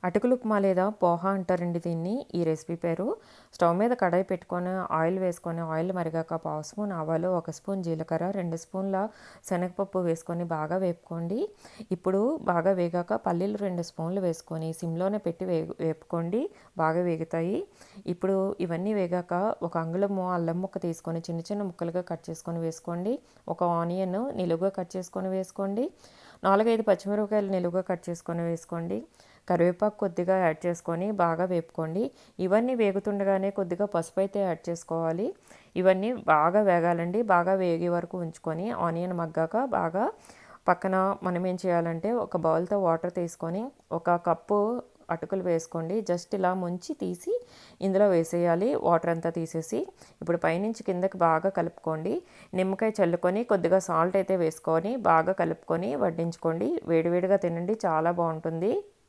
అటుకులు ఉప్మా లేదా పోహా అంటారండి దీన్ని. ఈ రెసిపీ పేరు. స్టవ్ మీద కడాయి పెట్టుకొని ఆయిల్ వేసుకొని ఆయిల్ మరిగాక పావు స్పూన్ ఆవాలు, 1 స్పూన్ జీలకర్ర, 2 స్పూన్ల శనగపప్పు వేసుకొని బాగా వేపుకోండి. ఇప్పుడు బాగా వేగాక పల్లీలు 2 స్పూన్లు వేసుకొని సిమ్లోనే పెట్టి వేపుకోండి. బాగా వేగుతాయి. ఇప్పుడు ఇవన్నీ వేగాక ఒక అంగుళము అల్లం ముక్క తీసుకొని చిన్న చిన్న ముక్కలుగా కట్ చేసుకొని వేసుకోండి. ఒక ఆనియన్ నిలువుగా కట్ చేసుకొని వేసుకోండి. 4, 5 పచ్చిమిరపకాయలు నిలువుగా కట్ చేసుకొని వేసుకోండి. కరివేపాకు కొద్దిగా యాడ్ చేసుకొని బాగా వేపుకోండి. ఇవన్నీ వేగుతుండగానే కొద్దిగా పసుపు అయితే యాడ్ చేసుకోవాలి. ఇవన్నీ బాగా వేగాలండి. బాగా వేగే వరకు ఉంచుకొని ఆనియన్ మగ్గాక బాగా పక్కన మనం ఏం చేయాలంటే ఒక బౌల్తో వాటర్ తీసుకొని 1 కప్పు అటుకులు వేసుకోండి. జస్ట్ ఇలా ముంచి తీసి ఇందులో వేసేయాలి, వాటర్ అంతా తీసేసి. ఇప్పుడు పైనుంచి కిందకి బాగా కలుపుకోండి. నిమ్మకాయ చల్లుకొని కొద్దిగా సాల్ట్ అయితే వేసుకొని బాగా కలుపుకొని వడ్డించుకోండి. వేడివేడిగా తినండి, చాలా బాగుంటుంది.